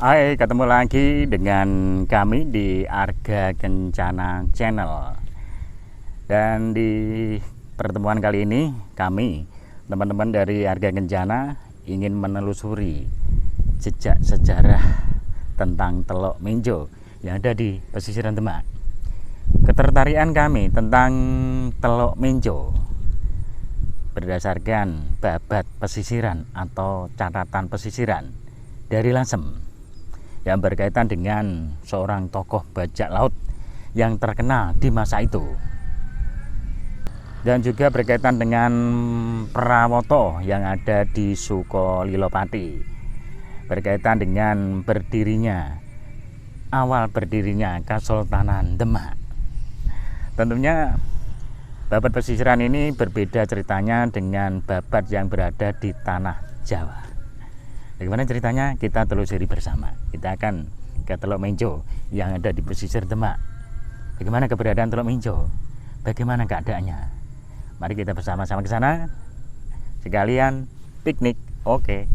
Hai, ketemu lagi dengan kami di Arga Kencana Channel. Dan di pertemuan kali ini kami, teman-teman dari Arga Kencana, ingin menelusuri jejak sejarah tentang Teluk Menjo yang ada di pesisiran Demak. Ketertarikan kami tentang Teluk Menjo berdasarkan babat pesisiran atau catatan pesisiran dari Lasem yang berkaitan dengan seorang tokoh bajak laut yang terkenal di masa itu, dan juga berkaitan dengan Prawoto yang ada di Sukolilopati, berkaitan dengan awal berdirinya Kesultanan Demak. Tentunya babat pesisiran ini berbeda ceritanya dengan babat yang berada di tanah Jawa. Bagaimana ceritanya? Kita telusuri bersama. Kita akan ke Teluk Menjo yang ada di pesisir Demak. Bagaimana keberadaan Teluk Menjo? Bagaimana keadaannya? Mari kita bersama-sama ke sana. Sekalian piknik. Oke.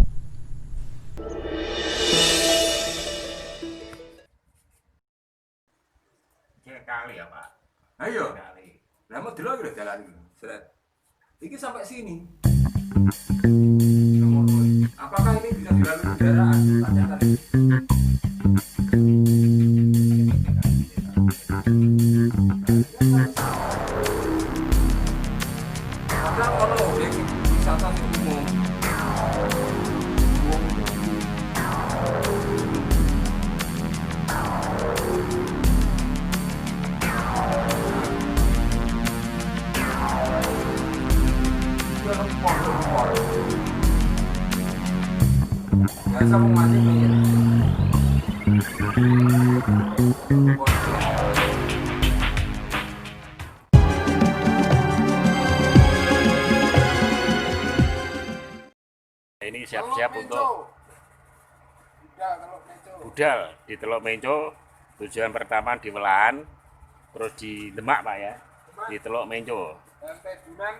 Kali ya Pak. Ayo. Kali. Lah mau delok lho dalan iki. Seret. Iki sampai sini. Apakah ini bisa dilalui kendaraan? Tanyakan ini. Padahal ono objek wisata sing umum. Biasa mau mancing nih. Ini siap-siap untuk budal di Teluk Menjo. Tujuan pertama di Welaan, terus di Demak Pak ya, di Teluk Menjo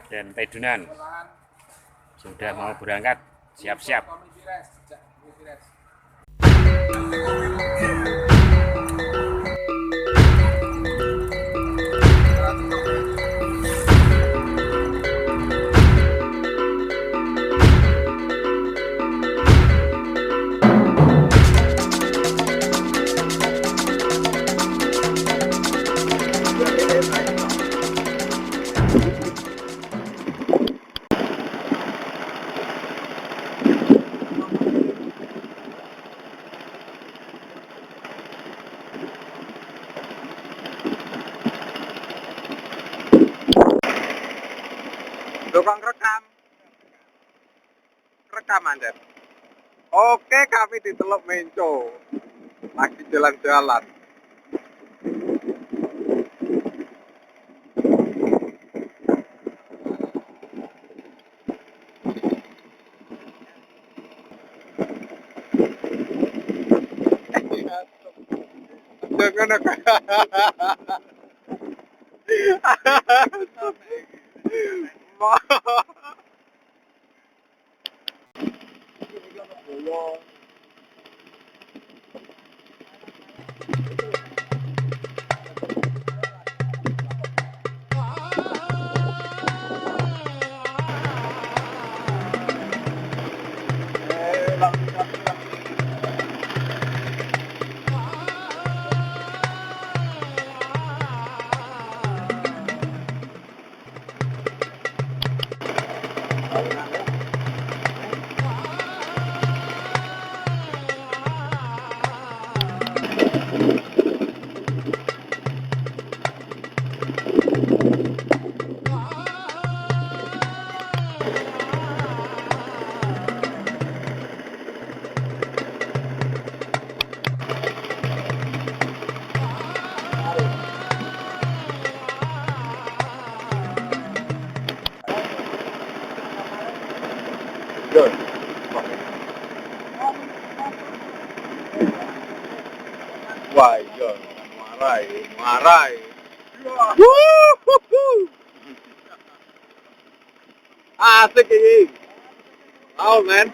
dan Tedunan. Sudah mau berangkat, siap-siap. Tukang rekam Anda. Oke, kami di Teluk Menjo lagi jalan-jalan. Jangan Wah, iya, marai. Asik ini. Oh, man.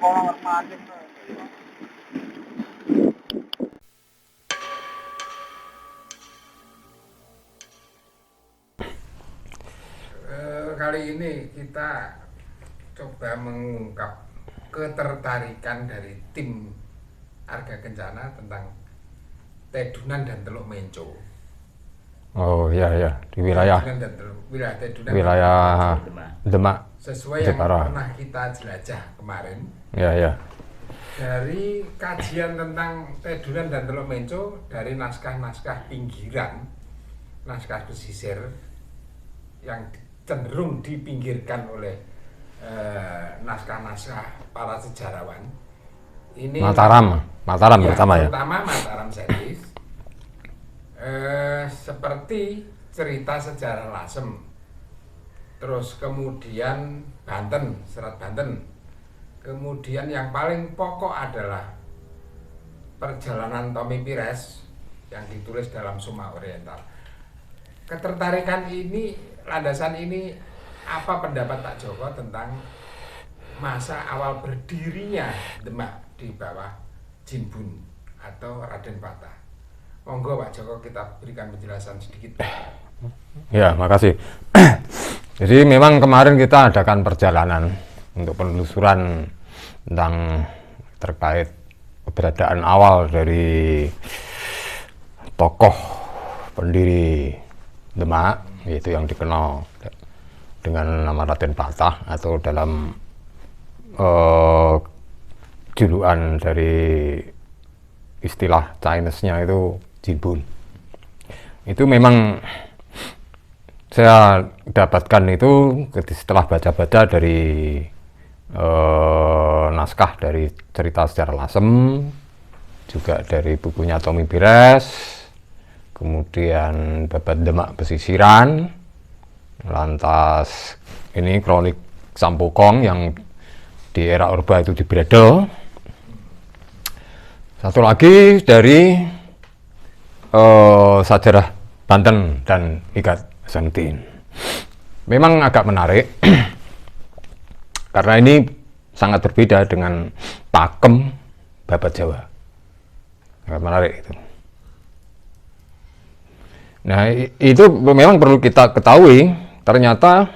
orang mancing. Kali ini kita coba mengungkap ketertarikan dari tim Arga Kencana tentang Tedunan dan Teluk Menco. Oh iya ya, di wilayah Tedunan dan wilayah Tedunan wilayah Demak. sesuai yang Jepara. pernah kita jelajah kemarin. Ya ya. Dari kajian tentang Tedunan dan Teluk Menco dari naskah-naskah pinggiran, naskah pesisir yang cenderung dipinggirkan oleh naskah-naskah para sejarawan. Ini Mataram ya, pertama ya. Terutama Mataram series. Seperti cerita sejarah Lasem. Terus kemudian Banten, Serat Banten. Kemudian yang paling pokok adalah perjalanan Tommy Pires yang ditulis dalam Suma Oriental. Ketertarikan ini, landasan ini, apa pendapat Pak Joko tentang masa awal berdirinya Demak di bawah Jinbun atau Raden Patah? Monggo Pak Joko, kita berikan penjelasan sedikit. Ya, makasih. Jadi memang kemarin kita adakan perjalanan untuk penelusuran tentang terkait keberadaan awal dari tokoh pendiri Demak, yaitu yang dikenal dengan nama Raden Patah atau dalam julukan dari istilah Chinese-nya itu Jinbun. Itu memang saya dapatkan itu setelah baca-baca dari naskah dari cerita sejarah Lasem, juga dari bukunya Tommy Pires, kemudian Babat Demak Pesisiran, lantas ini kronik Sampokong yang di era Orba itu di Bredel. Satu lagi dari Sajarah Banten dan Ikat Sentin. Memang agak menarik karena ini sangat berbeda dengan pakem Babat Jawa. Sangat menarik itu. Nah, itu memang perlu kita ketahui, ternyata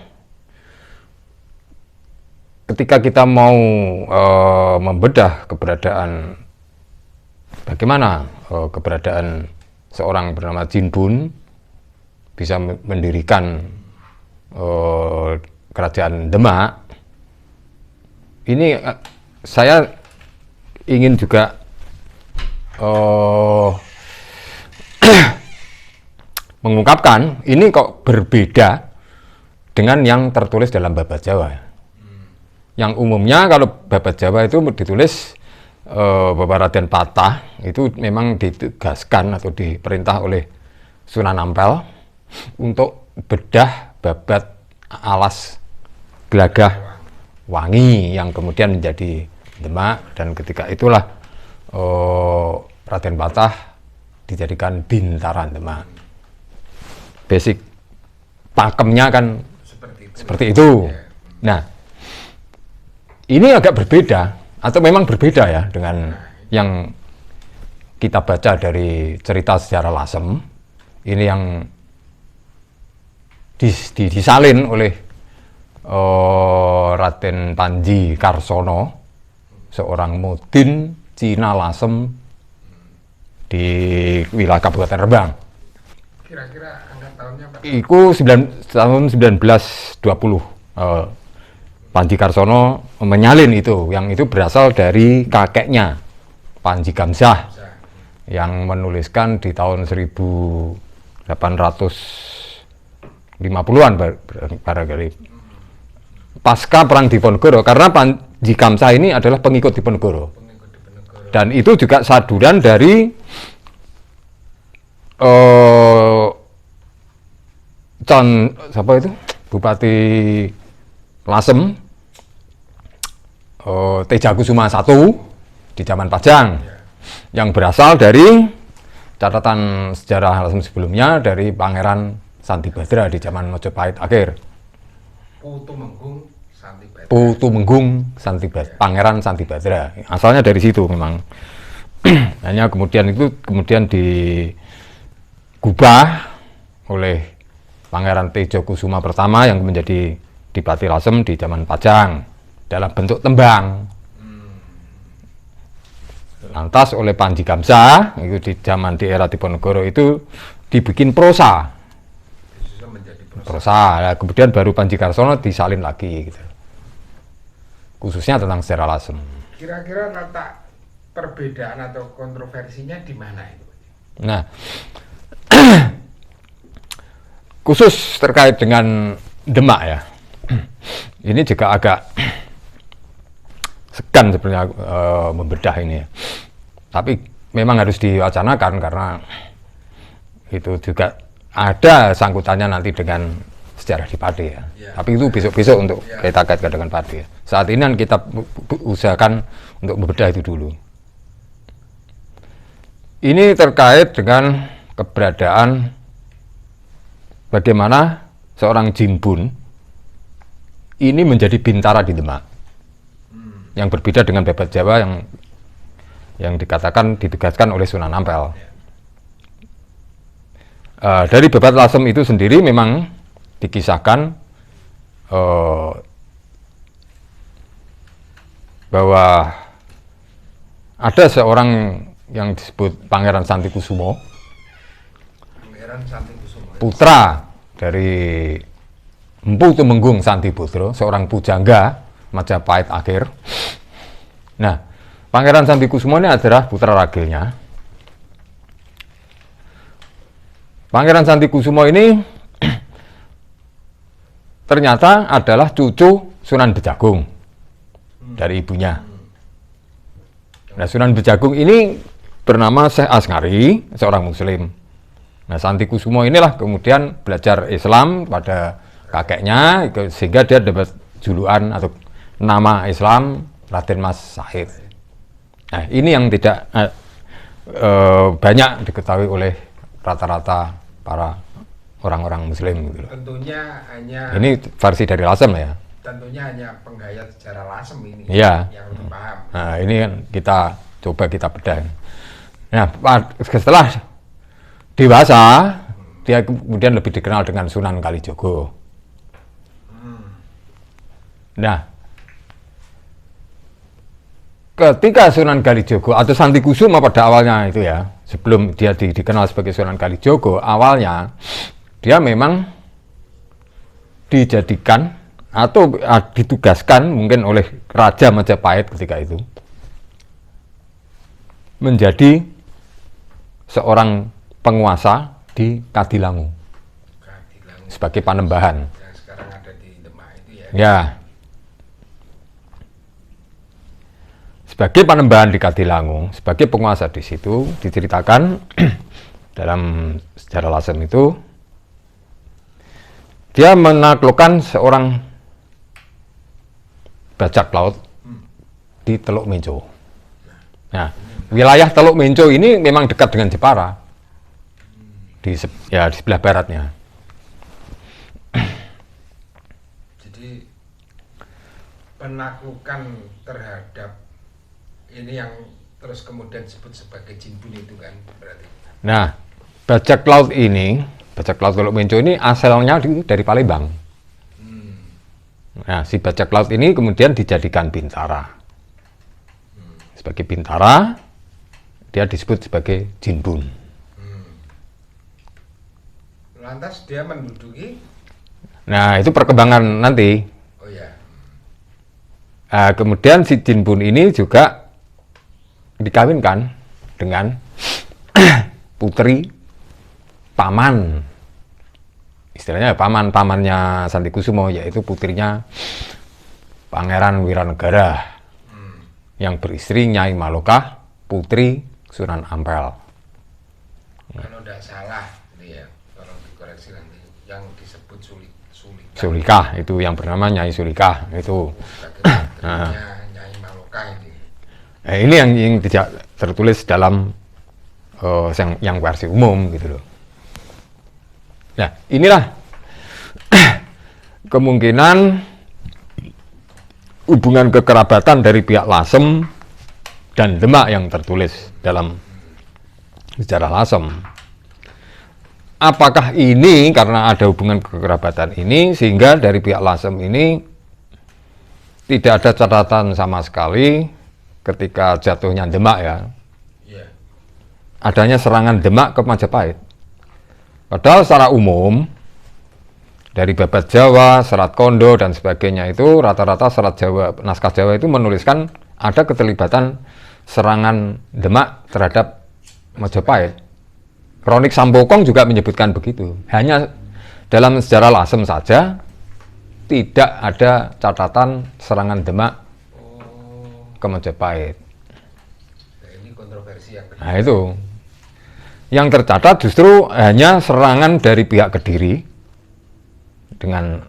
ketika kita mau membedah keberadaan, bagaimana keberadaan seorang bernama Jinbun bisa mendirikan kerajaan Demak, ini saya ingin juga mengungkapkan ini kok berbeda dengan yang tertulis dalam Babat Jawa. Yang umumnya kalau Babat Jawa itu ditulis Bapak Raden Patah itu memang ditugaskan atau diperintah oleh Sunan Ampel untuk bedah babat alas Gelagah Wangi yang kemudian menjadi Demak, dan ketika itulah Raden Patah dijadikan bintaran Demak. Basic pakemnya kan seperti itu. Nah, ini agak berbeda atau memang berbeda ya dengan yang kita baca dari cerita sejarah Lasem. Ini yang disalin oleh Raden Panji Karsono, seorang mudin Cina Lasem di wilayah Kabupaten Rembang. Kira-kira angka tahunnya Pak? Iku tahun 1920. Panji Karsono menyalin itu, yang itu berasal dari kakeknya Panji Gamzah yang menuliskan di tahun 1850-an barangkali pasca perang Diponegoro, karena Panji Gamzah ini adalah pengikut Diponegoro, dan itu juga saduran dari siapa itu Bupati Lasem, Tejakusuma I di zaman Pajang, yang berasal dari catatan sejarah Lasem sebelumnya dari Pangeran Santibadra di zaman Majapahit akhir. Putu Menggung Santibadra. Tumenggung Pangeran Santibadra. Asalnya dari situ memang. Hanya kemudian digubah oleh Pangeran Tejo Kusuma pertama yang menjadi Dipati Lasem di zaman Pajang dalam bentuk tembang. Lantas oleh Panji Gamsa itu di era Diponegoro itu dibikin prosa. Menjadi Prosa. Nah, kemudian baru Panji Karsono disalin lagi gitu. Khususnya tentang sejarah Lasem. Kira-kira letak perbedaan atau kontroversinya di mana itu? Nah, khusus terkait dengan Demak ya, ini juga agak segan sebenarnya membedah ini ya. Tapi memang harus diwacanakan karena itu juga ada sangkutannya nanti dengan sejarah di Pati ya. Tapi itu besok-besok untuk kita kaitkan dengan Pati ya. Saat ini kan kita usahakan untuk membedah itu dulu. Ini terkait dengan keberadaan bagaimana seorang Jimbun ini menjadi bintara di Demak. Yang berbeda dengan Babat Jawa yang dikatakan ditugaskan oleh Sunan Ampel. Dari Babat Lasem itu sendiri memang dikisahkan bahwa ada seorang yang disebut Pangeran Santikusumo, putra dari Empu Tumenggung Santibodro, seorang pujangga Majapahit akhir. Nah, Pangeran Santikusumo ini adalah putra ragilnya. Pangeran Santikusumo ini ternyata adalah cucu Sunan Bejagung dari ibunya. Nah, Sunan Bejagung ini bernama Syekh Asngari, seorang Muslim. Nah, Santikusumo inilah kemudian belajar Islam pada kakeknya, sehingga dia dapat julukan atau nama Islam Raden Mas Said. Nah, ini yang tidak banyak diketahui oleh rata-rata para orang-orang Muslim gitu loh. Tentunya hanya Ini versi dari Lasem ya. Tentunya hanya penggayat sejarah Lasem ini Iya. yang lebih paham. Nah, ini kan kita bedah. Nah, setelah dewasa, dia kemudian lebih dikenal dengan Sunan Kalijogo. Nah, ketika Sunan Kalijogo atau Santikusumo pada awalnya itu ya, sebelum dia dikenal sebagai Sunan Kalijogo, awalnya dia memang dijadikan atau ditugaskan mungkin oleh Raja Majapahit ketika itu menjadi seorang penguasa di Kadilangu sebagai panembahan. Yang sekarang ada di Demak itu ya. Ya. Sebagai panembahan di Kadilangu, sebagai penguasa di situ, diceritakan dalam sejarah Lasem itu, dia menaklukkan seorang bajak laut di Teluk Menco. Nah, wilayah Teluk Menco ini memang dekat dengan Jepara, di sebelah baratnya. Jadi penaklukan terhadap ini yang terus kemudian disebut sebagai Jimbun itu kan berarti. Nah, bajak laut Teluk Menco ini asalnya dari Palembang. Nah, si bajak laut ini kemudian dijadikan bintara. Sebagai bintara, dia disebut sebagai Jimbun. Lantas dia menduduki. Nah, itu perkembangan nanti. Oh ya. Nah, kemudian si Jimbun ini juga dikawinkan dengan putri paman, istilahnya pamannya Santikusumo, yaitu putrinya Pangeran Wiranegara yang beristri Nyai Malokah, putri Sunan Ampel. Kalau tidak salah ini ya, tolong dikoreksi nanti, yang disebut Sulikah itu yang bernama Nyai Sulikah itu. Nyai Malokah ini. Nah, ini yang tidak tertulis dalam yang versi umum gitu loh. Nah, inilah kemungkinan hubungan kekerabatan dari pihak Lasem dan Demak yang tertulis dalam sejarah Lasem. Apakah ini karena ada hubungan kekerabatan ini sehingga dari pihak Lasem ini tidak ada catatan sama sekali ketika jatuhnya Demak ya, adanya serangan Demak ke Majapahit. Padahal secara umum dari Babat Jawa, Serat Kondo dan sebagainya itu rata-rata serat Jawa, naskah Jawa itu menuliskan ada keterlibatan serangan Demak terhadap Majapahit. Kronik Sambokong juga menyebutkan begitu. Hanya dalam sejarah Lasem saja tidak ada catatan serangan Demak ke Majapahit. Nah, ini kontroversi yang kedua. Nah itu. Yang tercatat justru hanya serangan dari pihak Kediri dengan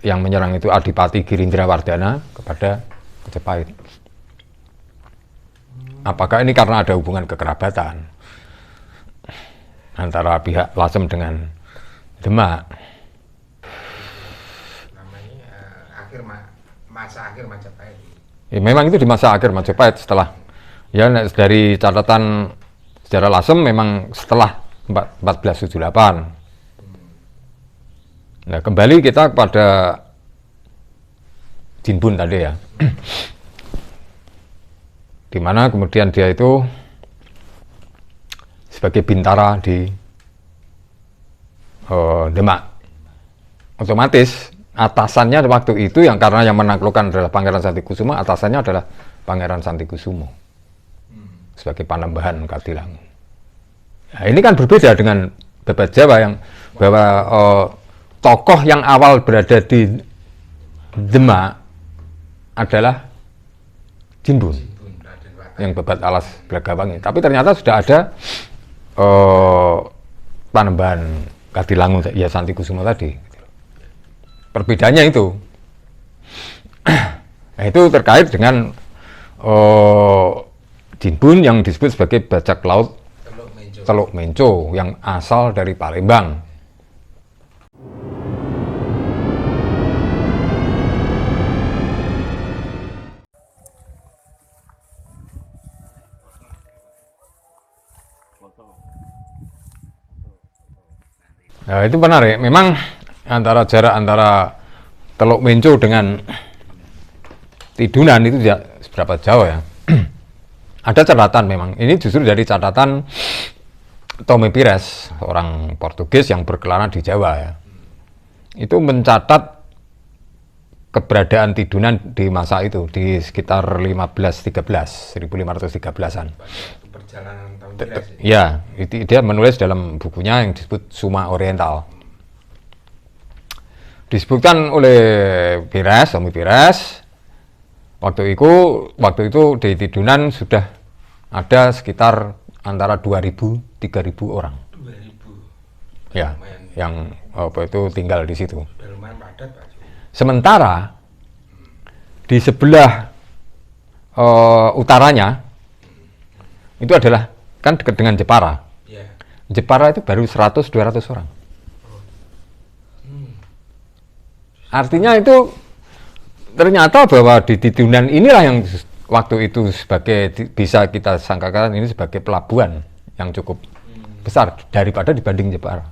yang menyerang itu Adipati Girindrawardana kepada Majapahit. Apakah ini karena ada hubungan kekerabatan antara pihak Lasem dengan Demak? Namanya masa akhir Majapahit. Ya, memang itu di masa akhir Majapahit setelah ya dari catatan sejarah Lasem memang setelah 1478. Nah, kembali kita kepada Jinbun tadi ya. Di mana kemudian dia itu sebagai bintara di Demak. Otomatis atasannya waktu itu yang karena yang menaklukkan adalah Pangeran Santikusumo, atasannya adalah Pangeran Santikusumo sebagai Panembahan Kadilangu. Nah, ini kan berbeda dengan Babat Jawa yang bahwa tokoh yang awal berada di Demak adalah Jinbun yang Babat Alas Blagawangi. Tapi ternyata sudah ada Panembahan Kadilangu ya Santikusumo tadi. Perbedaannya itu. Nah, itu terkait dengan Jinbun yang disebut sebagai bajak laut Teluk Menco yang asal dari Palembang. Nah, itu menarik. Memang jarak antara Teluk Menco dengan Tidunan itu tidak seberapa jauh ya. Ada catatan memang. Ini justru dari catatan Tomé Pires, orang Portugis yang berkelana di Jawa ya. Itu mencatat keberadaan Tidunan di masa itu di sekitar 1513-an. Perjalanan tahun Pires. Ya, itu dia menulis dalam bukunya yang disebut Suma Oriental. Disebutkan oleh Pires, Tomé Pires, waktu itu di Tidunan sudah ada sekitar antara 2.000-3.000 orang. 2000. Ya, Lumayan. yang itu tinggal di situ. Udah lumayan padat, Pak. Sementara di sebelah utaranya itu adalah kan dekat dengan Jepara. Iya. Jepara itu baru 100-200 orang. Artinya itu ternyata bahwa di Tidunan inilah yang waktu itu bisa kita sangkakan ini sebagai pelabuhan yang cukup besar daripada dibanding Jepara.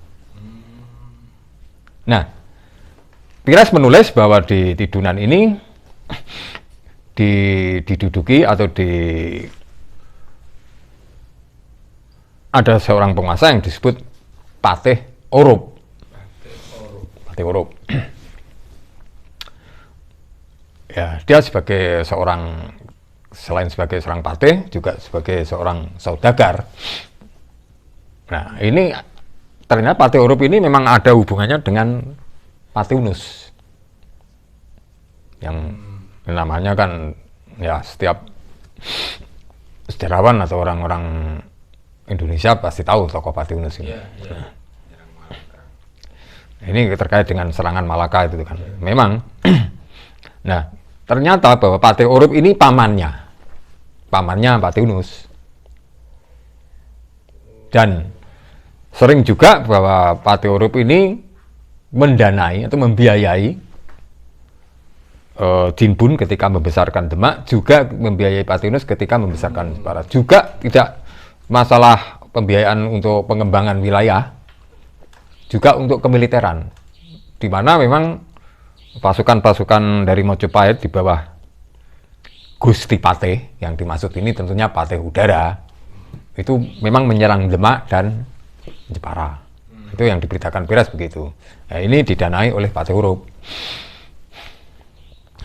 Nah, Pires menulis bahwa di Tidunan ini diduduki atau ada seorang penguasa yang disebut Patih Orup. Patih Orup. Ya, dia selain sebagai seorang patih, juga sebagai seorang saudagar. Nah, ini ternyata Patih Orup ini memang ada hubungannya dengan Patiunus. Yang namanya kan, ya setiap sejarawan atau orang-orang Indonesia pasti tahu tokoh Patiunus ini. Iya. Ini terkait dengan serangan Malaka itu kan. Memang, nah, ternyata bahwa Patih Orup ini pamannya Patiunus. Dan sering juga bahwa Patih Orup ini mendanai atau membiayai Jinbun ketika membesarkan Demak, juga membiayai Pati Yunus ketika membesarkan Jepara. Juga tidak masalah pembiayaan untuk pengembangan wilayah, juga untuk kemiliteran, di mana memang pasukan-pasukan dari Mojopahit di bawah Gusti Patih, yang dimaksud ini tentunya Patih Udara, itu memang menyerang Demak dan Jepara. Itu yang diberitakan Pires begitu. Nah, ini didanai oleh Patih Urup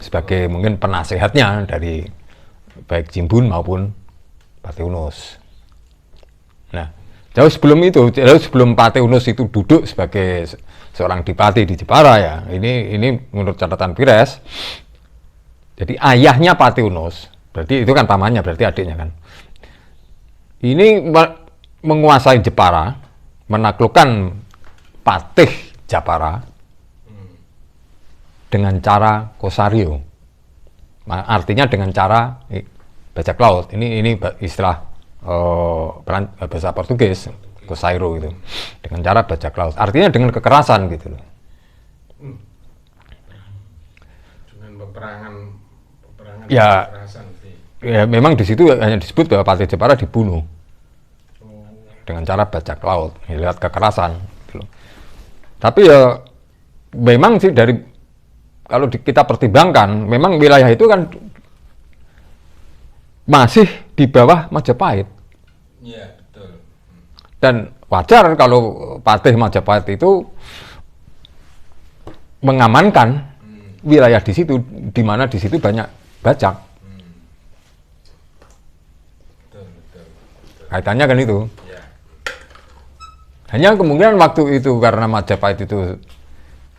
sebagai mungkin penasehatnya dari baik Jinbun maupun Patih Yunus. Nah, jauh sebelum Patih Yunus itu duduk sebagai seorang dipati di Jepara ya, ini menurut catatan Pires. Jadi ayahnya Patih Yunus, berarti itu kan pamannya, berarti adiknya kan. Ini menguasai Jepara, menaklukkan Patih Japara dengan cara Kosario, artinya dengan cara bajak laut. Ini istilah bahasa Portugis, Kosairo itu, dengan cara bajak laut. Artinya dengan kekerasan gitu loh. Dengan peperangan Ya, kekerasan. ya memang di situ hanya disebut bahwa Patih Jepara dibunuh dengan cara bajak laut, lihat kekerasan. Gitu loh. Tapi ya memang sih kalau kita pertimbangkan, memang wilayah itu kan masih di bawah Majapahit. Iya, betul. Dan wajar kalau Patih Majapahit itu mengamankan wilayah di situ, di mana di situ banyak bajak. Betul. Kaitannya kan itu. Ya. Hanya kemungkinan waktu itu karena Majapahit itu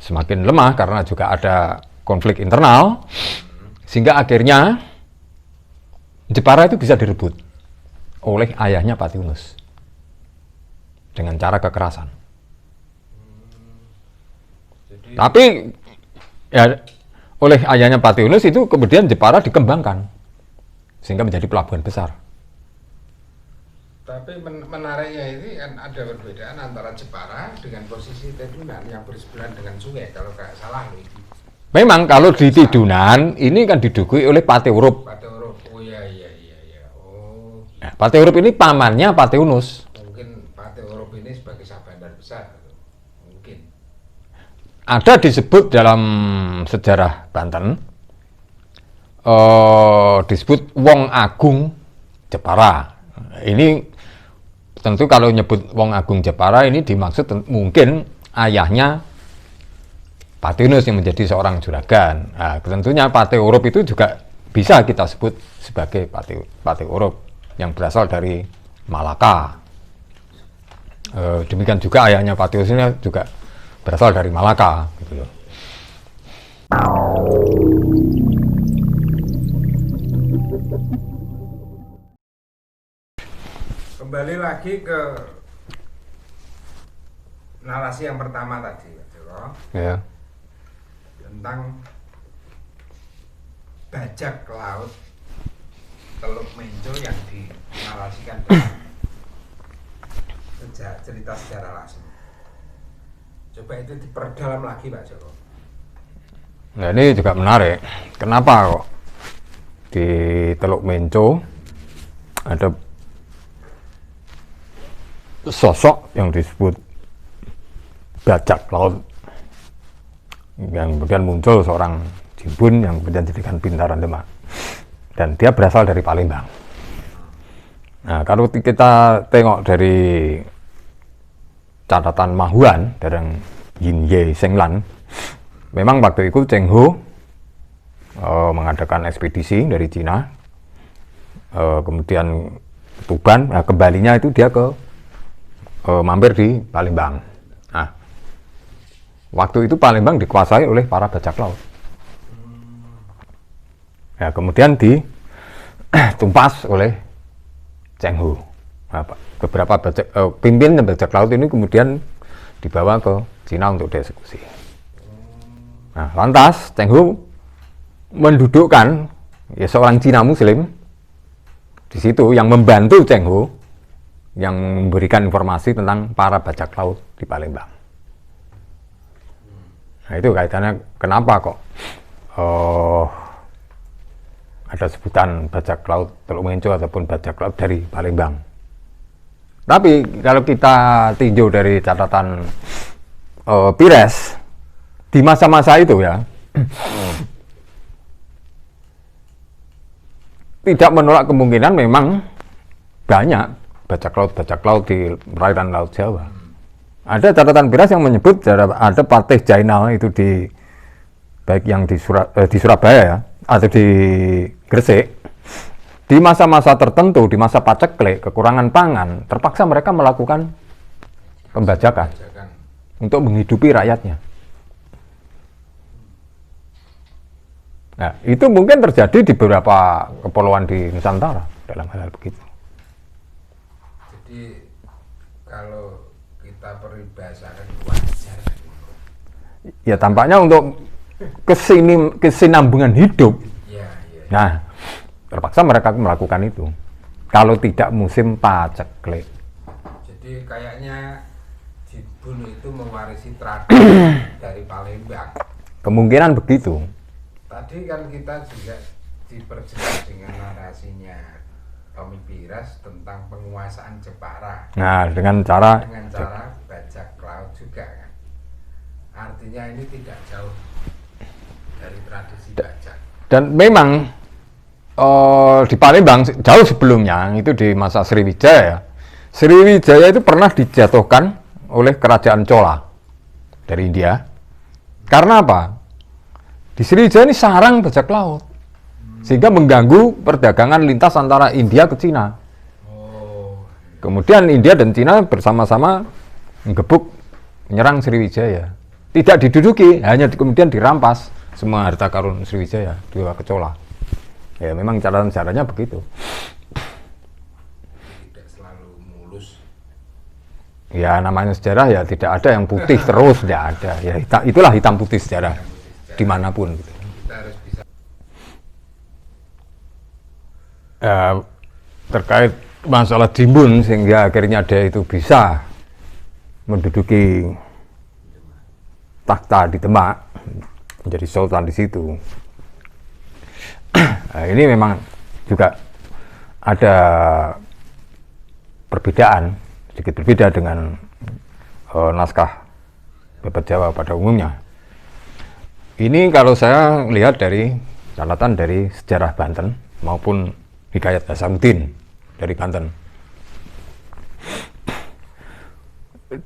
semakin lemah karena juga ada konflik internal, sehingga akhirnya Jepara itu bisa direbut oleh ayahnya Patih Yunus dengan cara kekerasan. Tapi ya oleh ayahnya Patih Yunus itu kemudian Jepara dikembangkan sehingga menjadi pelabuhan besar. Tapi menariknya ini kan ada perbedaan antara Jepara dengan posisi Tedunan yang bersebelahan dengan sungai, kalau nggak salah loh itu. Memang kalau di Tidunan ini kan didukui oleh Patih Urup. Patih Urup, oh iya. Oh, Nah, Patih Urup ini pamannya Patih Yunus. mungkin Patih Urup ini sebagai Sabandar besar, mungkin. Ada disebut dalam sejarah Banten, disebut Wong Agung Jepara. Ini tentu kalau nyebut Wong Agung Jepara ini dimaksud mungkin ayahnya Patih Yunus yang menjadi seorang juragan. Nah, tentunya Patih Urup itu juga bisa kita sebut sebagai Patih Urup yang berasal dari Malaka. Demikian juga ayahnya Patih Yunus ini juga berasal dari Malaka, gitu loh. Kembali lagi ke narasi yang pertama tadi, Pak Joko, Ya. tentang bajak laut Teluk Menco yang dinarasikan dalam cerita sejarah Lasem. Coba itu diperdalam lagi, Pak Joko. Nah, ini juga menarik. Kenapa kok di Teluk Menco ada sosok yang disebut bajak laut, yang kemudian muncul seorang Jinbun yang kemudian dijadikan pintaran Demak, dan dia berasal dari Palembang. Nah, kalau kita tengok dari catatan Mahuan dari Yin Ye Senglan, memang waktu itu Cheng Ho mengadakan ekspedisi dari Cina, kemudian Tuban. Nah, kembalinya itu dia ke mampir di Palembang. Nah, waktu itu Palembang dikuasai oleh para bajak laut. Ya, kemudian ditumpas oleh Cheng Ho. Nah, beberapa pimpinan bajak laut ini kemudian dibawa ke Cina untuk dieksekusi. Nah, lantas Cheng Ho mendudukkan ya seorang Cina Muslim di situ yang membantu Cheng Ho, yang memberikan informasi tentang para bajak laut di Palembang. Nah, itu kaitannya kenapa kok ada sebutan bajak laut Teluk Menco ataupun bajak laut dari Palembang. Tapi kalau kita tinjau dari catatan Pires di masa-masa itu ya, tidak menolak kemungkinan memang banyak bajak laut di perairan Laut Jawa. Ada catatan Pires yang menyebut ada Patih Jainal itu baik yang di Surabaya ya, atau di Gresik. Di masa-masa tertentu, di masa paceklik, kekurangan pangan, terpaksa mereka melakukan pembajakan untuk menghidupi rakyatnya. Nah, itu mungkin terjadi di beberapa kepulauan di Nusantara dalam hal begitu. Jadi kalau kita peribahasakan wajar, Ya tampaknya untuk kesinambungan hidup. ya. Nah, terpaksa mereka melakukan itu. Kalau tidak musim paceklik. Jadi kayaknya Jibun itu mewarisi tradisi dari Palembang. Kemungkinan begitu. Tadi kan kita juga diperjelas dengan narasinya Tommy Pires tentang penguasaan Jepara Nah, dengan cara bajak laut juga kan. Artinya ini tidak jauh dari tradisi bajak. dan memang di Palembang jauh sebelumnya itu di masa Sriwijaya. Sriwijaya itu pernah dijatuhkan oleh kerajaan Chola dari India. Karena apa? Di Sriwijaya ini sarang bajak laut, sehingga mengganggu perdagangan lintas antara India ke Cina. Kemudian India dan Cina bersama-sama menggebuk menyerang Sriwijaya. Tidak diduduki, hanya kemudian dirampas semua harta karun Sriwijaya dibawa ke Chola. Ya memang cara-caranya begitu. Tidak selalu mulus. Ya namanya sejarah ya tidak ada yang putih terus, tidak ada. Ya itulah hitam putih sejarah dimanapun. Gitu. Kita harus bisa. Terkait masalah Jibun sehingga akhirnya dia itu bisa menduduki takhta di Demak, menjadi sultan di situ. Nah, ini memang juga ada perbedaan, sedikit berbeda dengan naskah Babat Jawa pada umumnya. Ini kalau saya lihat dari catatan dari sejarah Banten maupun Hikayat Hasanuddin dari Banten.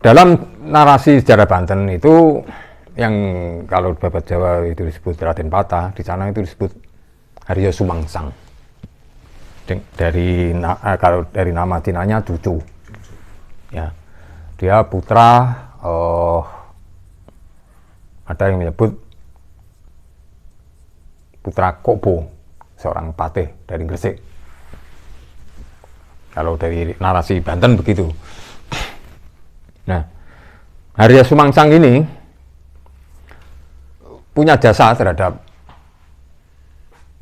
Dalam narasi sejarah Banten itu yang kalau Babat Jawa itu disebut Raden Patah, di sana itu disebut Haryo Sumangsang. Kalau dari nama Cinanya Cucu. Ya. Dia putra ada yang menyebut putra Kobo, seorang patih dari Gresik. Kalau dari narasi Banten begitu. Nah, Haryo Sumangsang ini punya jasa terhadap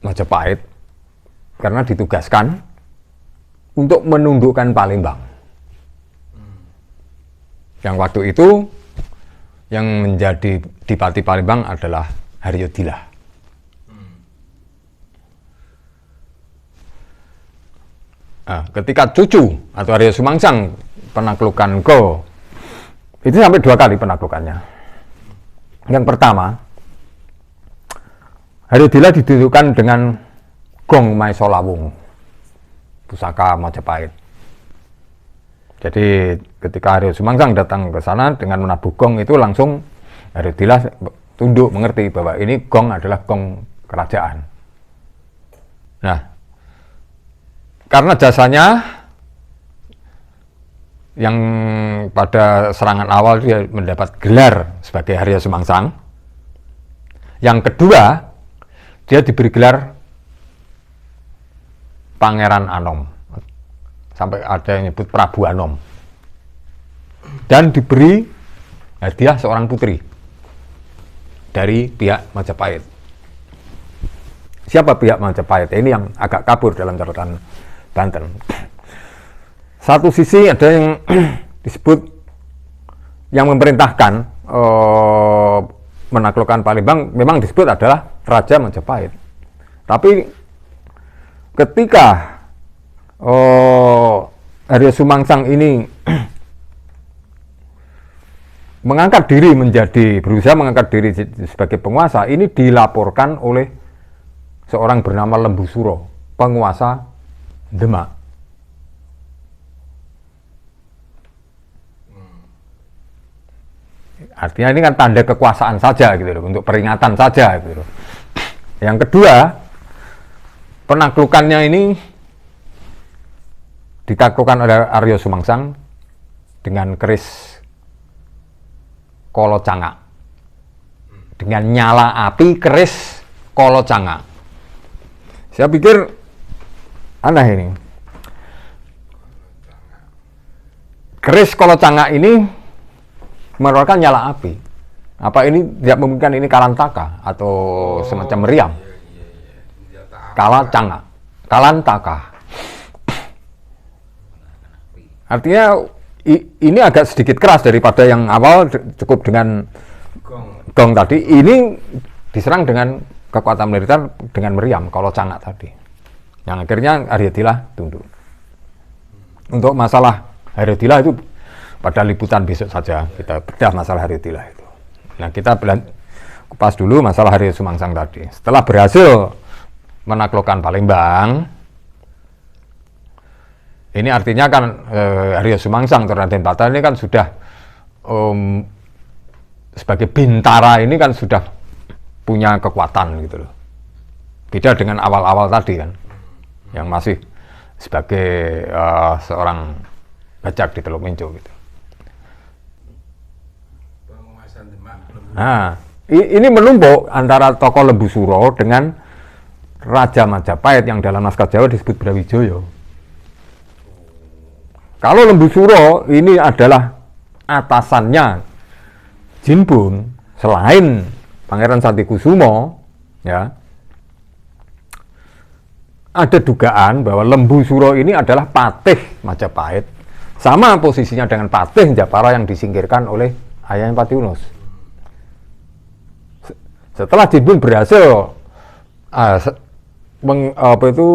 Majapahit karena ditugaskan untuk menundukkan Palembang. Yang waktu itu yang menjadi Dipati Palembang adalah Haryo Dilah. Nah, ketika cucu atau Haryo Sumangsang penaklukan itu sampai 2 kali penaklukannya. Yang pertama, Haryo Dilah didudukkan dengan gong Maesolawung, pusaka Majapahit. Jadi ketika Haryo Sumangsang datang ke sana dengan menabuh gong itu langsung Haryo Dilah tunduk mengerti bahwa ini gong adalah gong kerajaan. Nah, karena jasanya yang pada serangan awal dia mendapat gelar sebagai Haryo Sumangsang. Yang kedua, dia diberi gelar Pangeran Anom, sampai ada yang nyebut Prabu Anom, dan diberi hadiah seorang putri dari pihak Majapahit. Siapa pihak Majapahit? Ini yang agak kabur dalam catatan Banten. Satu sisi ada yang disebut yang memerintahkan menaklukkan Palembang memang disebut adalah Raja Majapahit. Tapi ketika Arya Sumangsang ini berusaha mengangkat diri sebagai penguasa, ini dilaporkan oleh seorang bernama Lembu Suro, penguasa Demak. Artinya ini kan tanda kekuasaan saja gitu loh, untuk peringatan saja gitu loh. Yang kedua, penaklukannya ini ditaklukkan oleh Arya Sumangsang dengan keris Kolocanga, dengan nyala api keris Kolocanga. Saya pikir aneh ini. Keris Kolocanga ini mengeluarkan nyala api. Apa ini tidak memungkinkan ini Kalantaka atau semacam meriam? Kalantaka. Artinya ini agak sedikit keras daripada yang awal, cukup dengan gong tadi. Ini diserang dengan kekuatan militer dengan meriam Kolocanga tadi. Yang akhirnya Aryadila tunduk. Untuk masalah Aryadila itu pada liputan besok saja kita bedah masalah Aryadila itu. Nah, kita kupas dulu masalah Arya Sumangsang tadi. Setelah berhasil menaklukkan Palembang, ini artinya kan Arya Sumangsang atau Raden Patah ini kan sudah sebagai bintara ini kan sudah punya kekuatan gitu loh. Beda dengan awal-awal tadi kan, yang masih sebagai seorang bajak di Teluk Menco gitu. Nah, ini menumpuk antara tokoh Lembu Suro dengan Raja Majapahit yang dalam naskah Jawa disebut Brawijaya. Kalau Lembu Suro ini adalah atasannya Jinbun, selain Pangeran Santikusumo, ya, ada dugaan bahwa Lembu Suro ini adalah patih Majapahit, sama posisinya dengan patih Japara yang disingkirkan oleh ayahnya Patiunus. Setelah Jinbun berhasil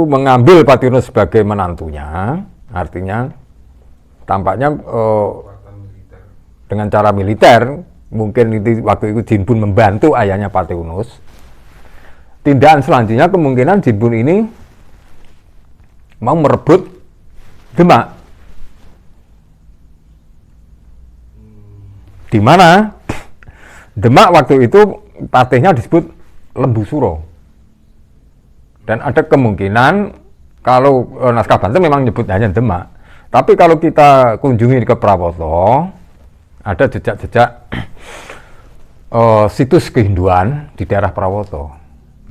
mengambil Patiunus sebagai menantunya, artinya tampaknya dengan cara militer, mungkin waktu itu Jinbun membantu ayahnya Patiunus. Tindakan selanjutnya kemungkinan Jinbun ini mau merebut Demak, di mana Demak waktu itu patihnya disebut Lembu Suro. Dan ada kemungkinan kalau naskah Banten memang nyebut hanya Demak, tapi kalau kita kunjungi ke Prawoto, ada jejak-jejak situs kehinduan di daerah Prawoto.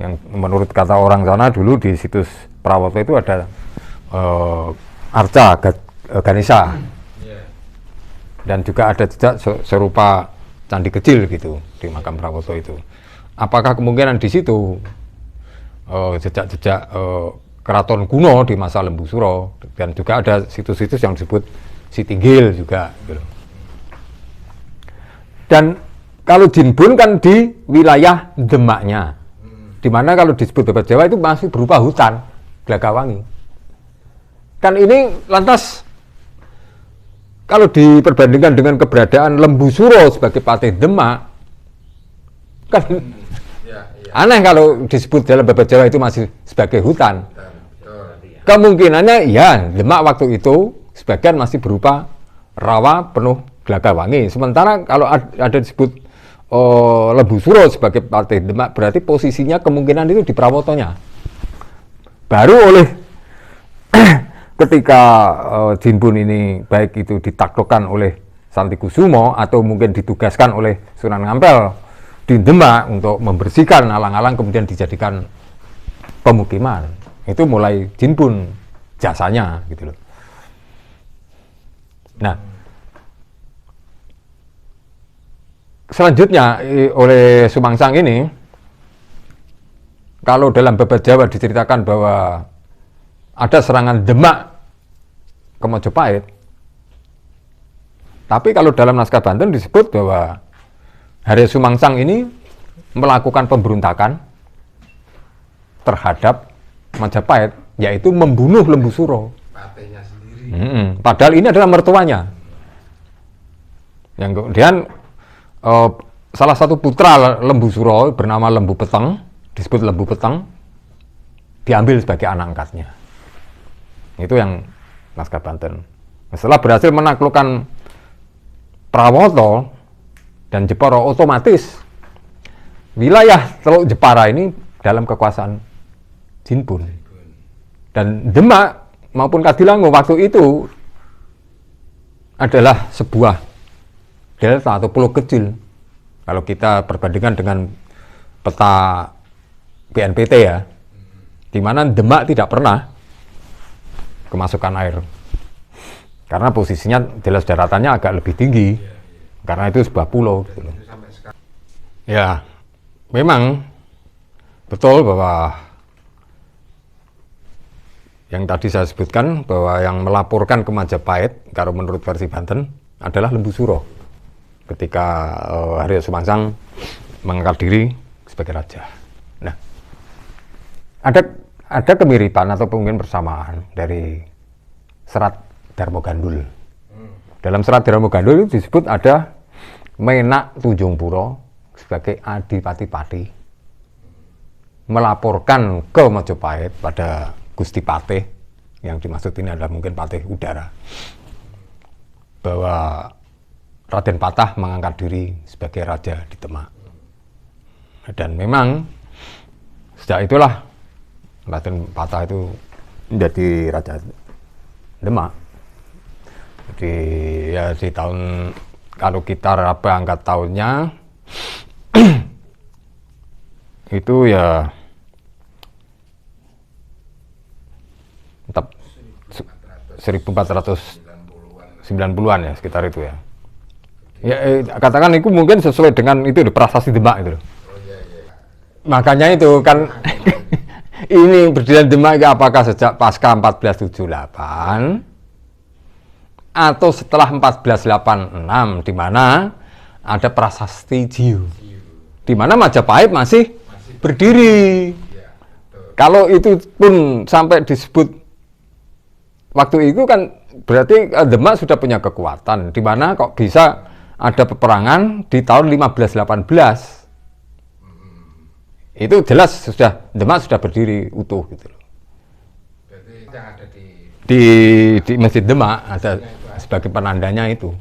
Yang menurut kata orang sana dulu di situs Prawoto itu ada arca Ganesha, dan juga ada jejak serupa candi kecil gitu di makam Prawoto itu. Apakah kemungkinan di situ jejak-jejak keraton kuno di masa Lembu Suro, dan juga ada situs-situs yang disebut Sitinggil juga gitu. Dan kalau Jinbun kan di wilayah Demaknya, dimana kalau disebut Babat Jawa itu masih berupa hutan Glagawangi. Kan ini lantas kalau diperbandingkan dengan keberadaan Lembu Suro sebagai patih Demak, kan aneh kalau disebut dalam Babat Jawa itu masih sebagai hutan. Kemungkinannya ya Demak waktu itu sebagian masih berupa rawa penuh Glagawangi. Sementara kalau ada disebut Lembu Suro sebagai patih Demak, berarti posisinya kemungkinan itu di Prawotonya. Baru oleh ketika Jinbun ini baik itu ditaklukkan oleh Santikusumo atau mungkin ditugaskan oleh Sunan Ngampel di Demak untuk membersihkan alang-alang, kemudian dijadikan pemukiman. Itu mulai Jinbun jasanya gitu loh. Nah, selanjutnya oleh Sumangsang ini, kalau dalam Babat Jawa diceritakan bahwa ada serangan Demak ke Majapahit, tapi kalau dalam naskah Banten disebut bahwa Arya Sumangsang ini melakukan pemberontakan terhadap Majapahit, yaitu membunuh Lembu Suro. Patenya sendiri. Padahal ini adalah mertuanya. Yang kemudian salah satu putra Lembu Suro bernama Lembu Peteng, disebut Lembu Peteng, diambil sebagai anak angkatnya. Itu yang Laskar Banten. Setelah berhasil menaklukkan Prawoto dan Jepara, otomatis wilayah Teluk Jepara ini dalam kekuasaan Jinpun. Dan Demak maupun Kadilango waktu itu adalah sebuah delta atau pulau kecil. Kalau kita perbandingkan dengan peta BNPT ya, di mana Demak tidak pernah kemasukan air. Karena posisinya jelas daratannya agak lebih tinggi. Karena itu sebuah pulau. Gitu. Ya, memang betul bahwa yang tadi saya sebutkan bahwa yang melaporkan ke Majapahit, kalau menurut versi Banten, adalah Lembu Suro. Ketika Haryo Sumangsang mengangkat diri sebagai raja. Nah, ada kemiripan atau mungkin persamaan dari serat Darmo Gandul. Dalam serat Darmo Gandul itu disebut ada Menak Tunjungpura sebagai Adipati-Pati melaporkan ke Majapahit pada Gusti Patih, yang dimaksud ini adalah mungkin Patih Udara, bahwa Raden Patah mengangkat diri sebagai raja di Demak. Dan memang sejak itulah Raden Patah itu menjadi raja Demak. Jadi ya di tahun, kalau kita raba angkat tahunnya itu ya tetap 1490-an ya, sekitar itu ya. Ya katakan itu mungkin sesuai dengan itu prasasti Demak itu. Makanya itu kan ini berdirian Demak apakah sejak pasca 1478 atau setelah 1486, di mana ada prasasti Jiu, di mana Majapahit masih berdiri. Kalau itu pun sampai disebut waktu itu kan berarti Demak sudah punya kekuatan, di mana kok bisa ada peperangan di tahun 1518. Itu jelas sudah Demak sudah berdiri utuh gitu loh. Berarti yang ada Di Masjid Demak ada sebagai penandanya itu.